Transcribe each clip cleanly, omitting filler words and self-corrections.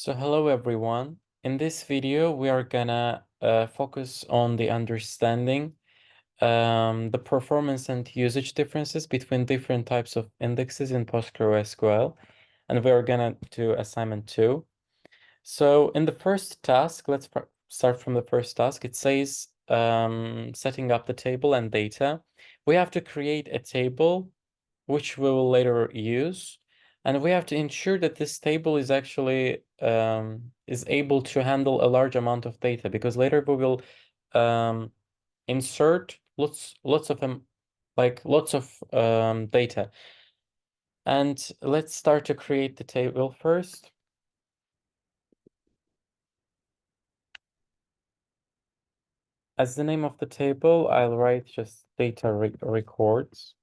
So hello everyone. In this video, we are gonna focus on the understanding the performance and usage differences between different types of indexes in PostgreSQL, and we are gonna do assignment 2. So in the first task, let's start from the first task. It says setting up the table and data. We have to create a table which we will later use. And we have to ensure that this table is actually is able to handle a large amount of data, because later we will insert lots of them, like lots of data. And let's start to create the table first. As the name of the table, I'll write just data records.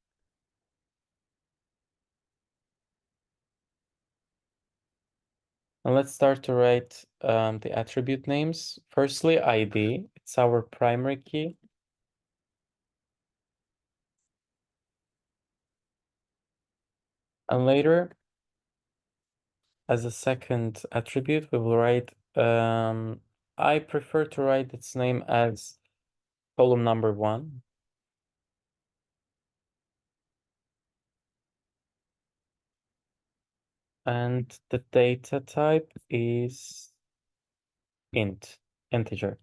And let's start to write the attribute names. Firstly, ID, it's our primary key. And later, as a second attribute, we will write, I prefer to write its name as column number 1. And the data type is integer.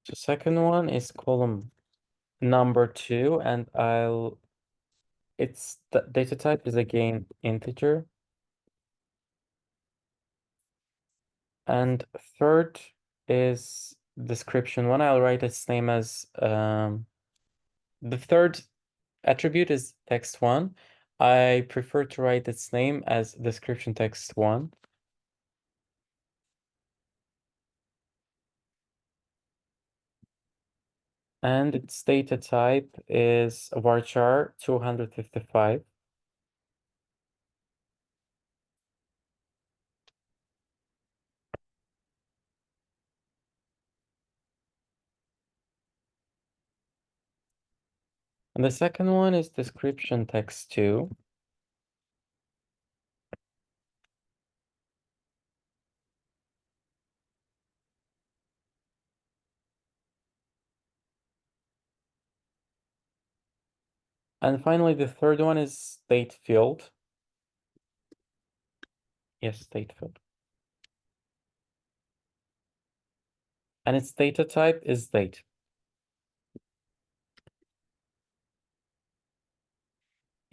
The second one is column number 2, and its the data type is again integer. And third is description 1. I'll write its name as the third attribute is text1. I prefer to write its name as description text1. And its data type is varchar 255. And the second one is description text2. And finally, the third one is date field. Yes, date field. And its data type is date.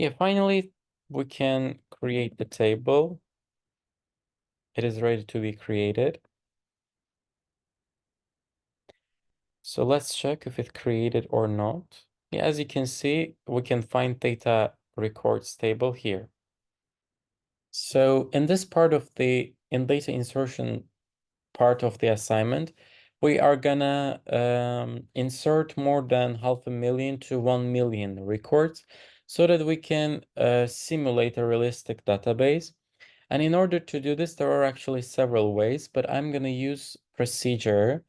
Yeah, finally, we can create the table. It is ready to be created. So let's check if it created or not. Yeah, as you can see, we can find data records table here. So in this part of in data insertion part of the assignment, we are gonna insert more than 500,000 to 1 million records so that we can simulate a realistic database. And in order to do this, there are actually several ways, but I'm gonna use procedure,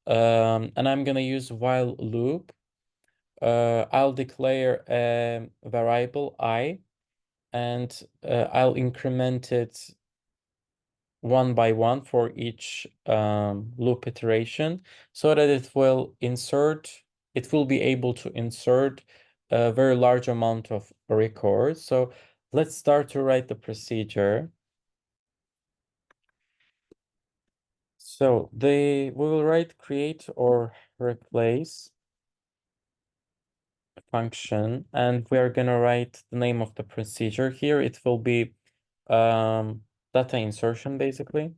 and I'm gonna use while loop. I'll declare a variable I, and I'll increment it one by one for each loop iteration, so that it will be able to insert a very large amount of records. So let's start to write the procedure. So we will write create or replace function, and we are gonna write the name of the procedure here. It will be data insertion, basically.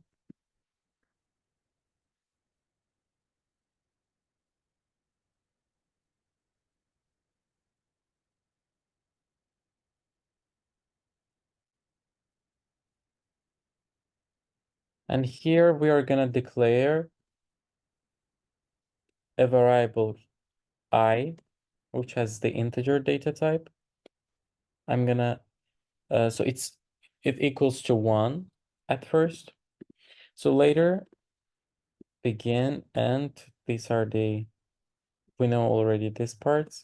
And here we are gonna declare a variable I, which has the integer data type. I'm gonna so it equals to 1 at first. So later begin, and these are we know already these parts.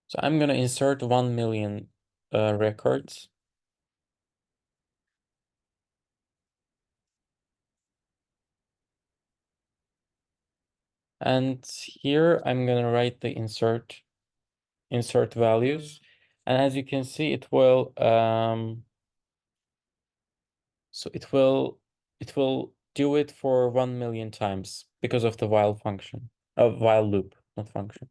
So I'm gonna insert 1 million records. And here I'm gonna write the insert values. And as you can see, it will so it will do it for 1 million times because of the while function. While loop, not function.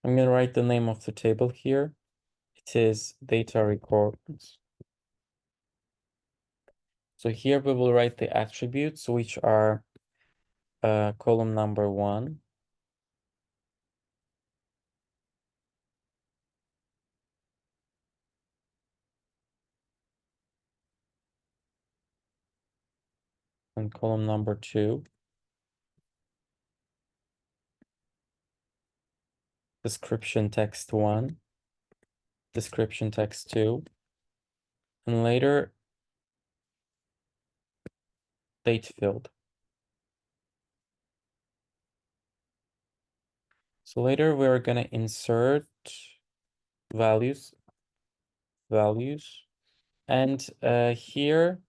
I'm gonna write the name of the table here. It is data records. So here we will write the attributes, which are column number 1, and column number 2, description text 1, description text 2, and later date field. So later we're gonna insert values, and here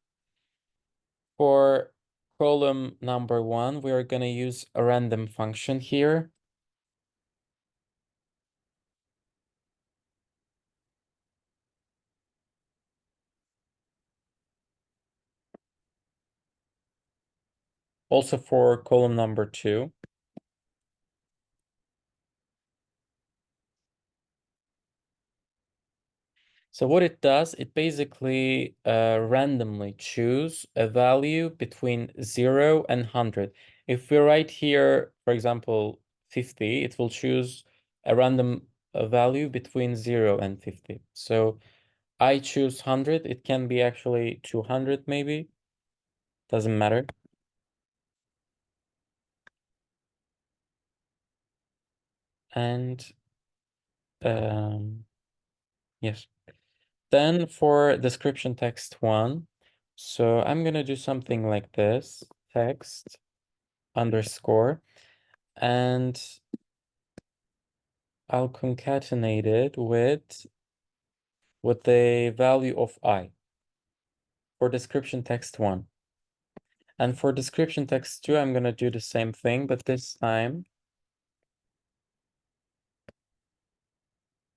for column number 1, we are gonna use a random function here. Also for column number 2. So what it does, it basically randomly choose a value between 0 and 100. If we write here, for example, 50, it will choose a random value between 0 and 50. So I choose 100. It can be actually 200 maybe. Doesn't matter. And yes. Then for description text 1, so I'm gonna do something like this, text underscore, and I'll concatenate it with the value of I for description text 1. And for description text 2, I'm gonna do the same thing, but this time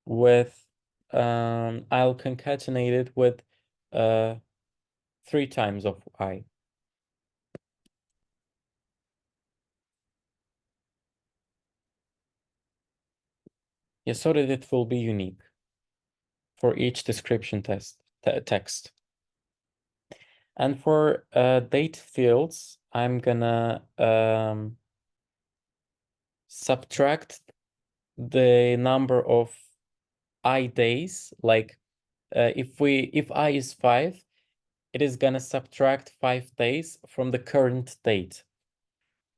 with I'll concatenate it with 3 times of I. Yeah, so that it will be unique for each description text. And for date fields, I'm gonna subtract the number of I days. Like if I is 5, it is gonna subtract 5 days from the current date.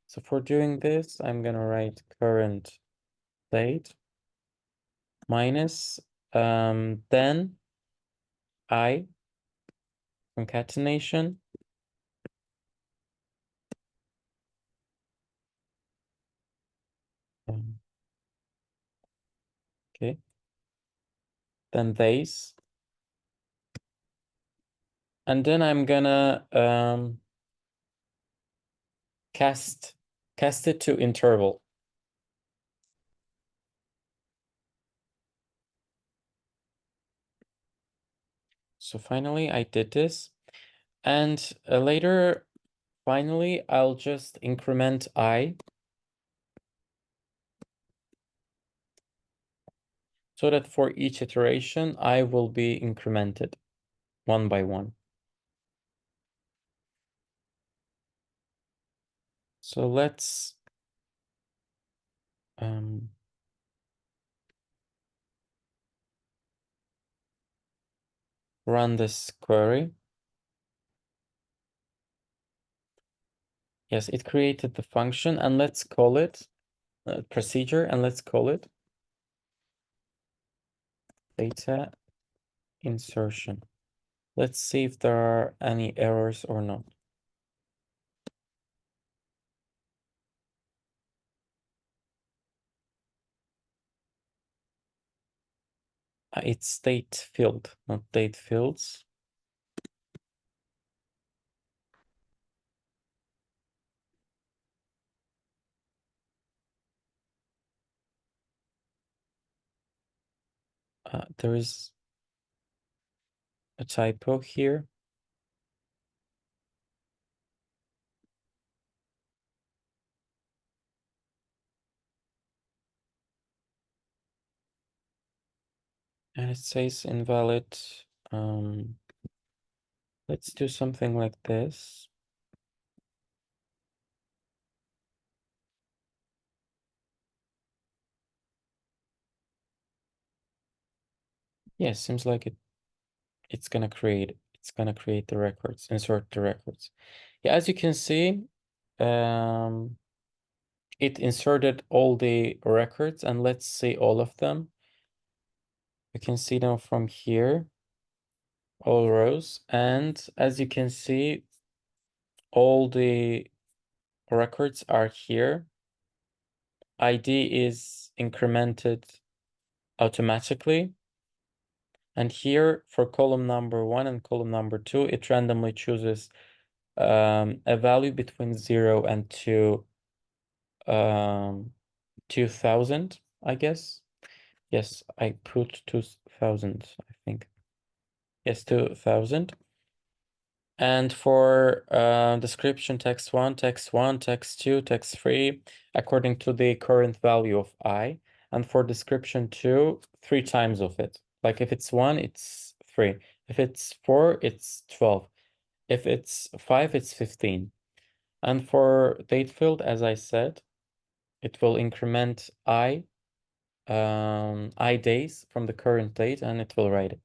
So for doing this, I'm gonna write current date minus then I concatenation okay, then days, and then I'm gonna cast it to interval. So finally I did this, and later finally I'll just increment I so that for each iteration I will be incremented one by one. So let's run this query. Yes, it created the function, and let's call it procedure, and let's call it data insertion. Let's see if there are any errors or not. It's state field, not date fields. There is a typo here. And it says invalid. Let's do something like this. Yeah, seems like it's gonna create the records, insert the records. Yeah, as you can see, it inserted all the records, and let's see all of them. You can see them from here, all rows, and as you can see, all the records are here. ID is incremented automatically. And here for column number 1 and column number 2, it randomly chooses a value between 0 and 2000, I guess. Yes, I put 2000, I think. Yes, 2000. And for description text 1, text 1, text 2, text 3, according to the current value of I. And for description 2, 3 times of it. Like if it's 1, it's 3. If it's 4, it's 12. If it's 5, it's 15. And for date field, as I said, it will increment I days from the current date, and it will write it.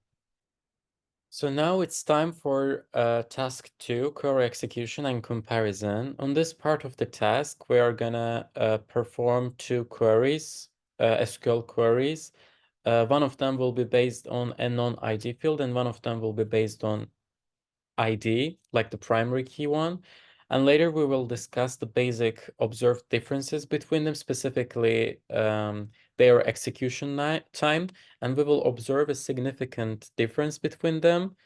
So now it's time for task 2, query execution and comparison. On this part of the task, we are gonna perform 2 queries, SQL queries. One of them will be based on a non-ID field, and one of them will be based on ID, like the primary key one. And later we will discuss the basic observed differences between them, specifically their execution time, and we will observe a significant difference between them,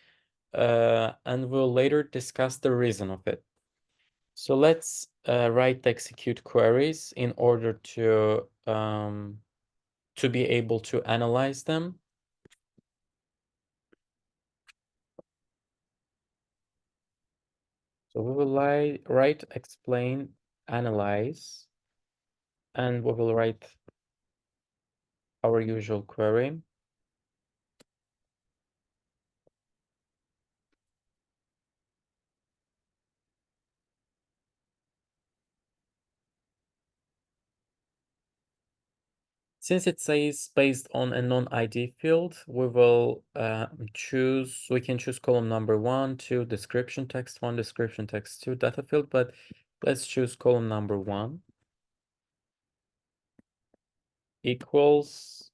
and we'll later discuss the reason of it. So let's write the execute queries in order to be able to analyze them. So we will write, explain, analyze, and we will write our usual query. Since it says based on a non-ID field, we will we can choose column number 1, 2, description text 1, description text 2, data field, but let's choose column number 1 equals,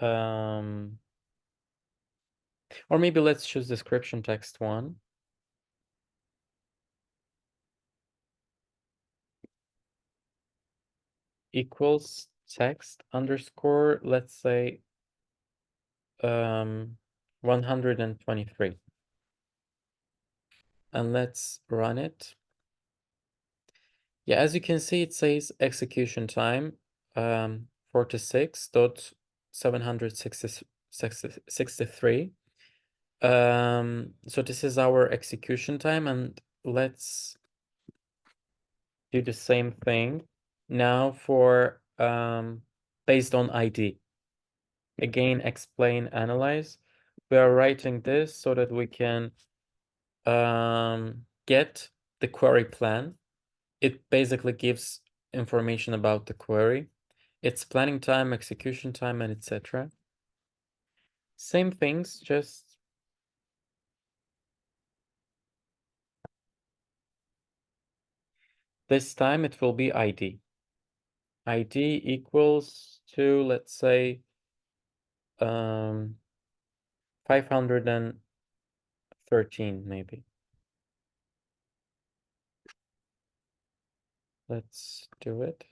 or maybe let's choose description text 1 equals text underscore, let's say 123. And let's run it. Yeah, as you can see, it says execution time 46.763. So this is our execution time, and let's do the same thing now for based on ID. Again, explain, analyze. We are writing this so that we can get the query plan. It basically gives information about the query, its planning time, execution time, and etc. Same things, just this time it will be ID. ID equals to, let's say, 513 maybe. Let's do it.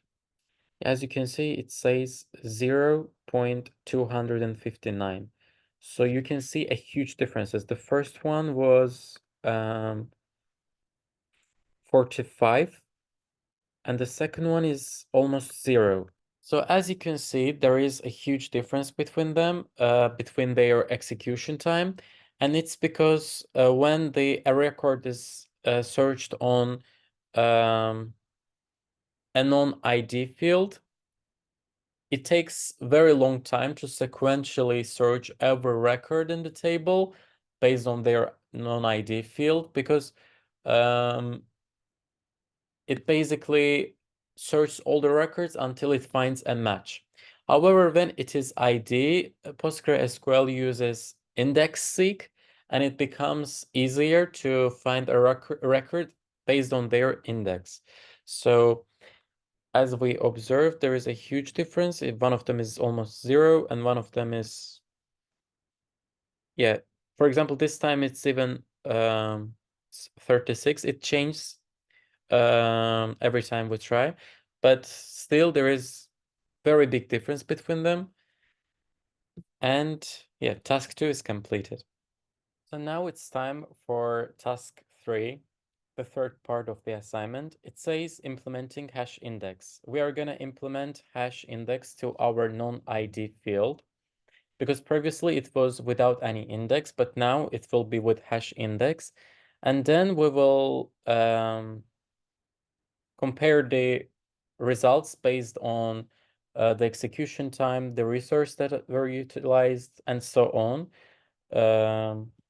As you can see, it says 0.259. So you can see a huge differences. The first one was 45, and the second one is almost 0. So as you can see, there is a huge difference between them, between their execution time. And it's because when the a record is searched on a non-ID field, it takes very long time to sequentially search every record in the table based on their non-ID field, because it basically searches all the records until it finds a match. However, when it is ID, PostgreSQL uses index seek, and it becomes easier to find a record based on their index. So as we observed, there is a huge difference. If one of them is almost 0 and one of them is, yeah, for example, this time it's even 36. It changes every time we try, but still there is very big difference between them. And yeah, task 2 is completed. So now it's time for task 3, the third part of the assignment. It says implementing hash index. We are going to implement hash index to our non-ID field, because previously it was without any index, but now it will be with hash index. And then we will compare the results based on the execution time, the resource that were utilized, and so on.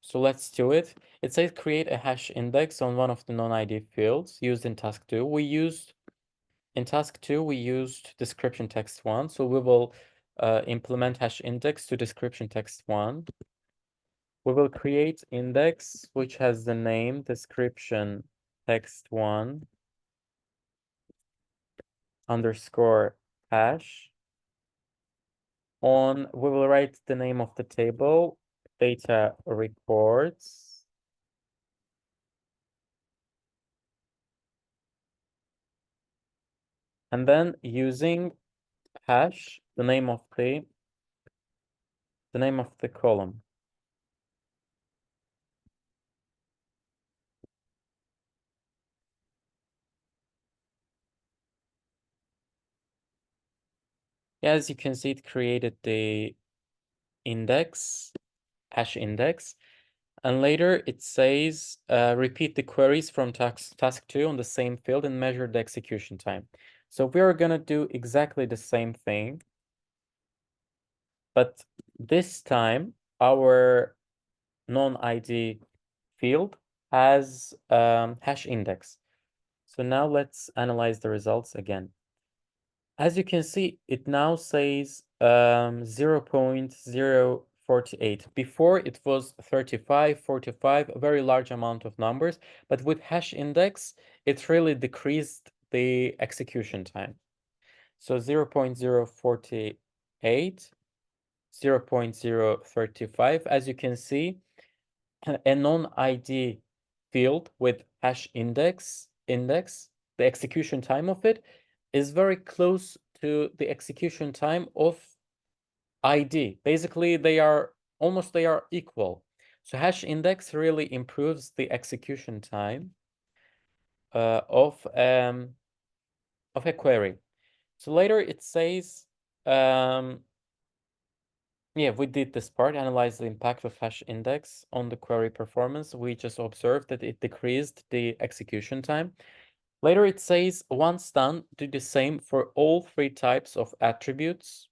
So let's do it. It says create a hash index on one of the non-ID fields used in task 2. In task 2, we used description text 1. So we will implement hash index to description text 1. We will create index which has the name description text 1 underscore hash. We will write the name of the table, data records. And then using hash, the name of the column. As you can see, it created the index, hash index. And later it says repeat the queries from task 2 on the same field and measure the execution time. So we are going to do exactly the same thing, but this time our non-ID field has hash index. So now let's analyze the results again. As you can see, it now says 0.048. Before it was 35, 45, a very large amount of numbers, but with hash index, it really decreased the execution time. So 0.048, 0.035, as you can see, a non-ID field with hash index, the execution time of it is very close to the execution time of ID. Basically, they are equal. So hash index really improves the execution time of a query. So later it says, yeah, we did this part, analyze the impact of hash index on the query performance. We just observed that it decreased the execution time. Later it says, once done, do the same for all 3 types of attributes.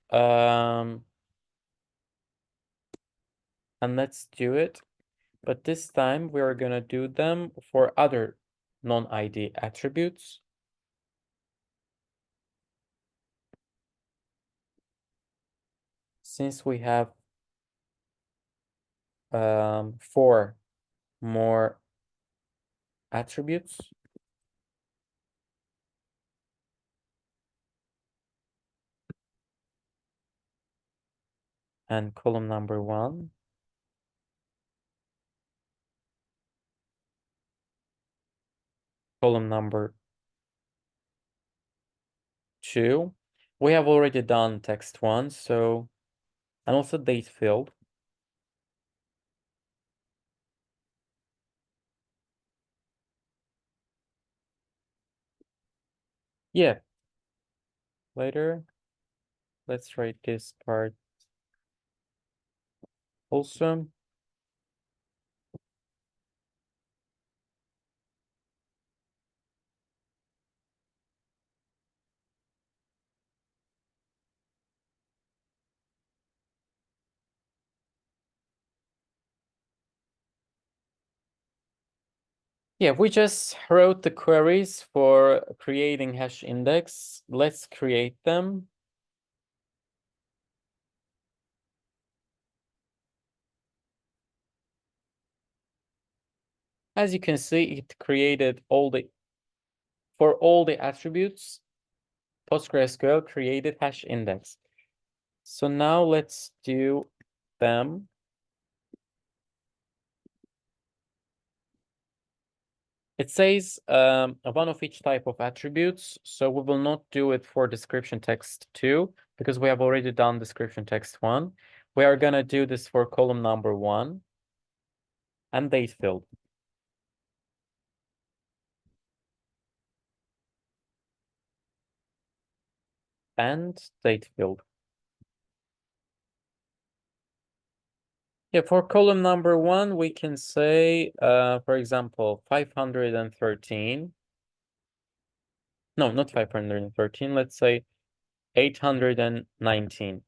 And let's do it. But this time we are going to do them for other non-ID attributes. Since we have 4 more attributes. And column number 1. Column number 2. We have already done text 1, so and also date field. Yeah. Later, let's write this part also. Yeah, we just wrote the queries for creating hash index. Let's create them. As you can see, it created for all the attributes, PostgreSQL created hash index. So now let's do them. It says one of each type of attributes. So we will not do it for description text 2 because we have already done description text 1. We are going to do this for column number 1 and date field. And date field. Yeah, for column number 1, we can say, for example, 513. No, not 513. Let's say 819.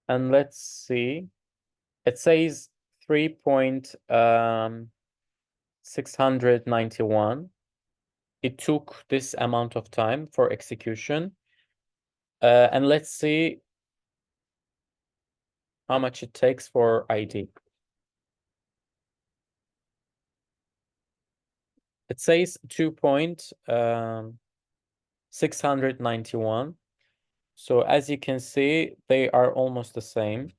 And let's see. It says 3.691. It took this amount of time for execution. And let's see how much it takes for ID. It says 2.691. So as you can see, they are almost the same.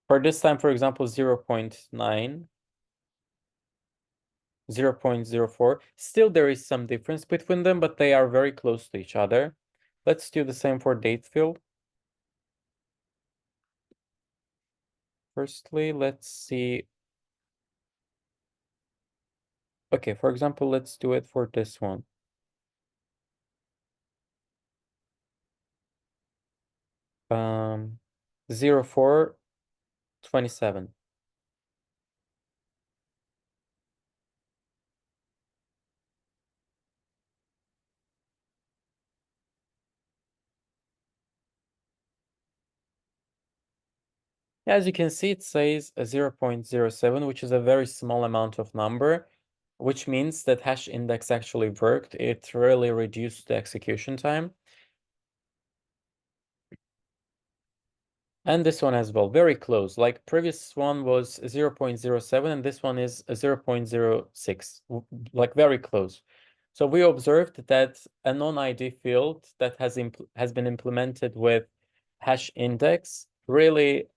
For this time, for example, 0.9, 0.04. Still, there is some difference between them, but they are very close to each other. Let's do the same for date field. Firstly, let's see. Okay, for example, let's do it for this one. 0427. As you can see, it says a 0.07, which is a very small amount of number, which means that hash index actually worked. It really reduced the execution time. And this one as well, very close. Like previous one was 0.07 and this one is 0.06, like very close. So we observed that a non-ID field that has been implemented with hash index really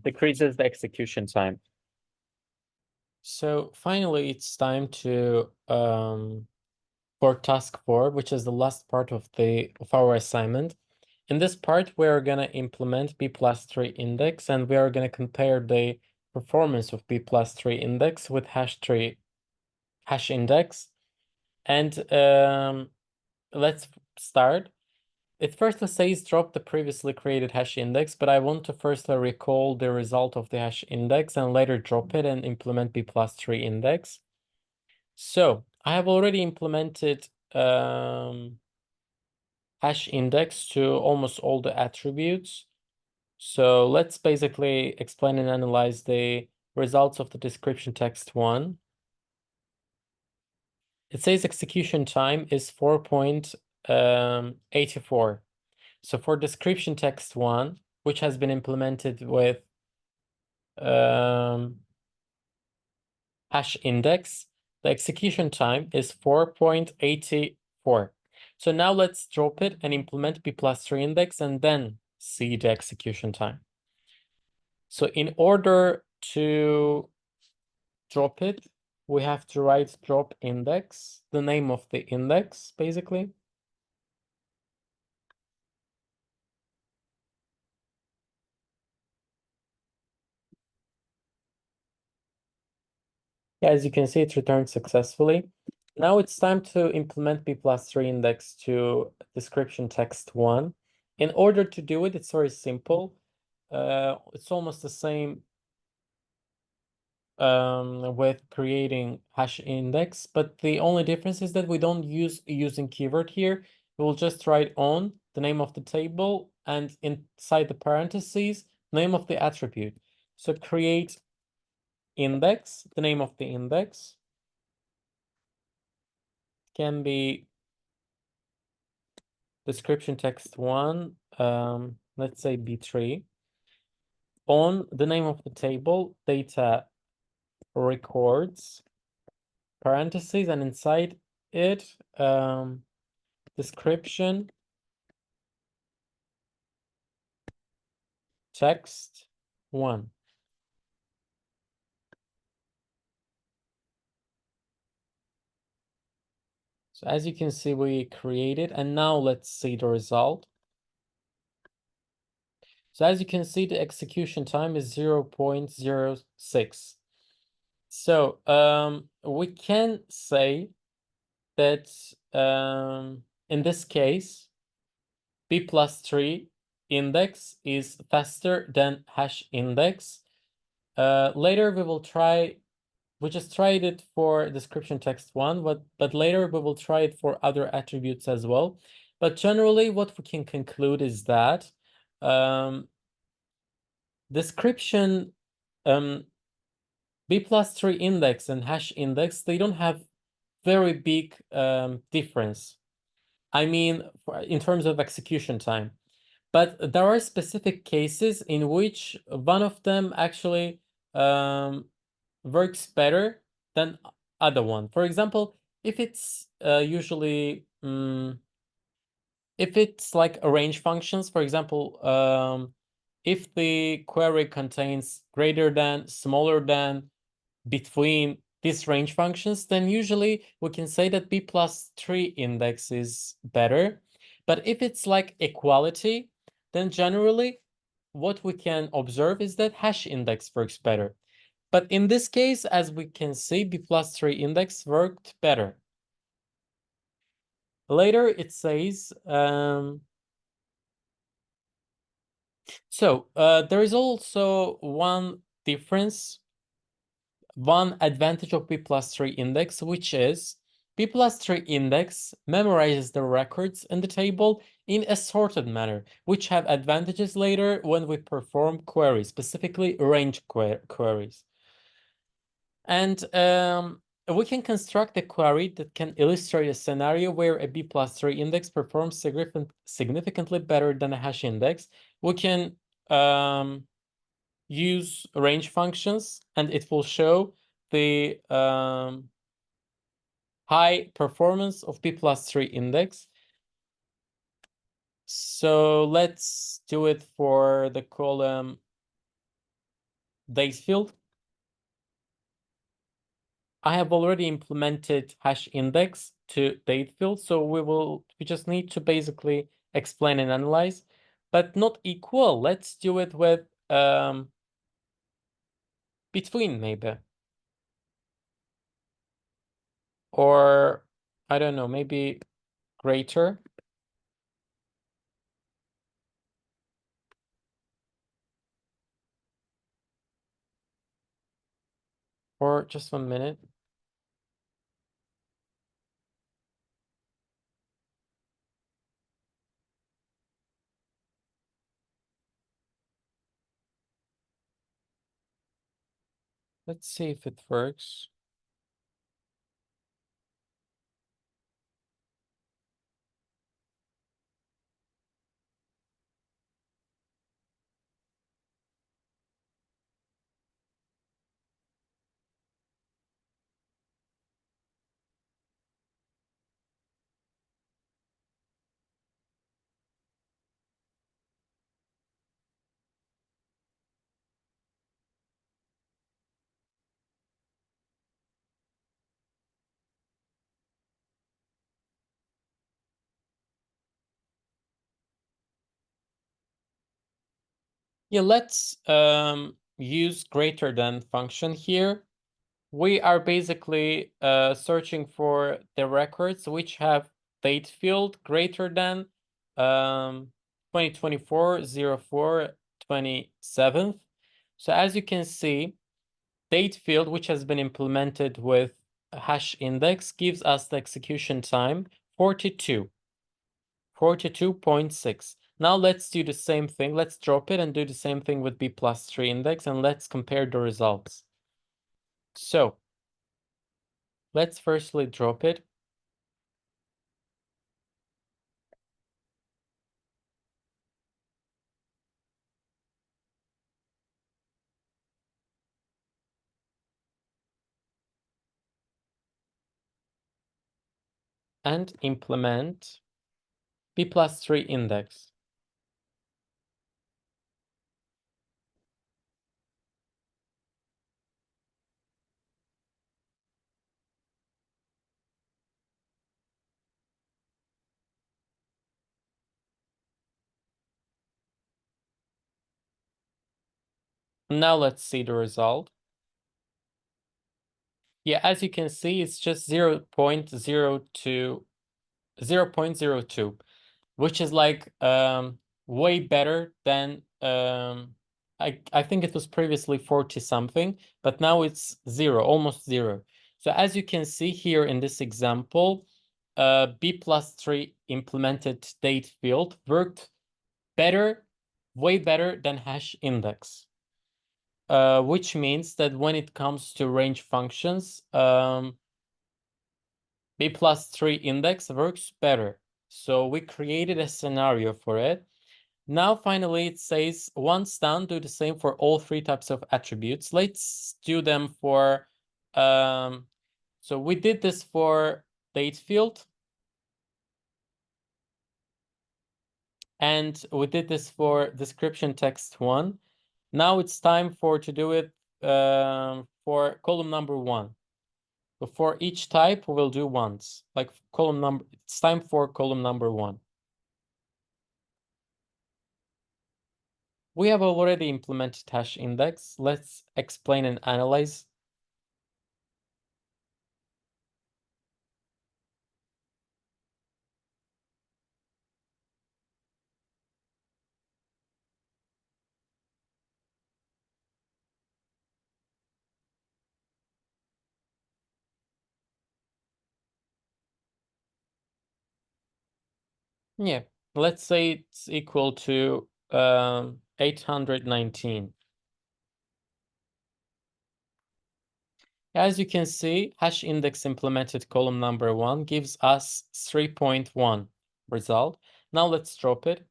decreases the execution time. So finally, it's time to for task 4, which is the last part of our assignment. In this part, we are going to implement b+3 index, and we are going to compare the performance of b+3 index with hash index. And let's start. It firstly says drop the previously created hash index, but I want to firstly recall the result of the hash index and later drop it and implement b+3 index. So I have already implemented hash index to almost all the attributes. So let's basically explain and analyze the results of the description text 1. It says execution time is 4.84. So for description text 1, which has been implemented with hash index, the execution time is 4.84. So now let's drop it and implement b+3 index and then see the execution time. So in order to drop it, we have to write drop index, the name of the index, basically. Yeah, as you can see, it returned successfully. Now it's time to implement b+3 index to description text 1. In order to do it, it's very simple. It's almost the same with creating hash index, but the only difference is that we don't use using keyword here. We'll just write on the name of the table and inside the parentheses, name of the attribute. So create index, the name of the index can be description text 1, let's say B3. On the name of the table, data records, parentheses, and inside it, description text 1. So as you can see, we created, and now let's see the result. So as you can see, the execution time is 0.06. So we can say that in this case, b+3 index is faster than hash index. Later we will try, we just tried it for description text 1, but later we will try it for other attributes as well. But generally what we can conclude is that description b+3 index and hash index, they don't have very big difference. I mean, in terms of execution time. But there are specific cases in which one of them actually works better than other one. For example, if it's usually if it's like range functions, for example, if the query contains greater than, smaller than, between these range functions, then usually we can say that b+3 index is better. But if it's like equality, then generally what we can observe is that hash index works better. But in this case, as we can see, b+3 index worked better. Later it says, there is also one difference, one advantage of b+3 index, which is b+3 index memorizes the records in the table in a sorted manner, which have advantages later when we perform queries, specifically range queries. And we can construct a query that can illustrate a scenario where a b+3 index performs significantly better than a hash index. We can use range functions, and it will show the high performance of b+3 index. So let's do it for the column date field. I have already implemented hash index to date field, so we just need to basically explain and analyze, but not equal. Let's do it with between maybe. Or I don't know, maybe greater. Or just 1 minute. Let's see if it works. Yeah, let's use greater than function here. We are basically searching for the records which have date field greater than 2024 04 27th. So as you can see, date field which has been implemented with a hash index gives us the execution time 42.6. Now let's do the same thing. Let's drop it and do the same thing with B+3 index, and let's compare the results. So let's firstly drop it. And implement B+3 index. Now let's see the result. Yeah, as you can see, it's just 0.02, which is like way better than I think it was previously 40 something, but now it's zero, almost zero. So as you can see here in this example, B+3 implemented date field worked better, way better than hash index. Which means that when it comes to range functions, B+3 index works better. So we created a scenario for it. Now, finally, it says once done, do the same for all three types of attributes. Let's do them for, so we did this for date field. And we did this for description text 1. Now it's time to do it for column number 1. So for each type, we will do once. Like column number, it's time for column number 1. We have already implemented hash index. Let's explain and analyze. Yeah, let's say it's equal to 819. As you can see, hash index implemented column number 1 gives us 3.1 result. Now let's drop it.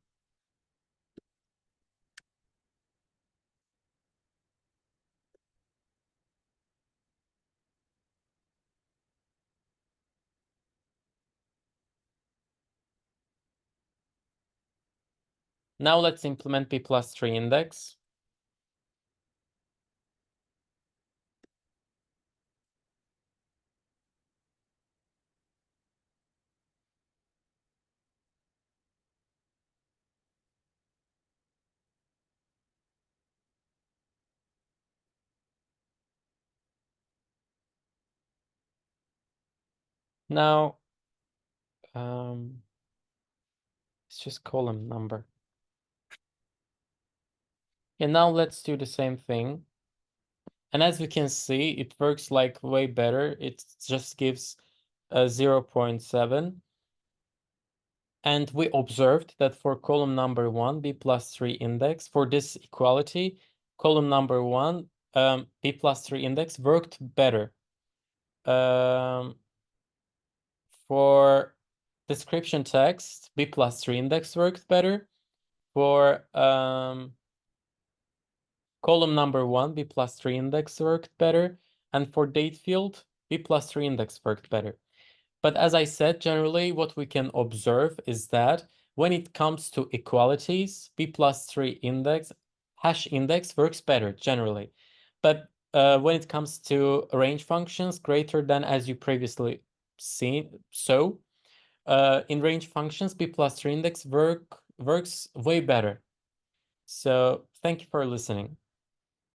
Now let's implement B+3 index. Now, it's just column number. And now let's do the same thing. And as we can see, it works like way better. It just gives 0.7. And we observed that for column number 1, B+3 index, for this equality, column number 1, B+3 index worked better. For description text, B+3 index worked better. For column number 1, B+3 index worked better. And for date field, B+3 index worked better. But as I said, generally what we can observe is that when it comes to equalities, B+3 index, hash index works better generally. But when it comes to range functions greater than as you previously seen, so in range functions, B+3 index works way better. So Thank you for listening.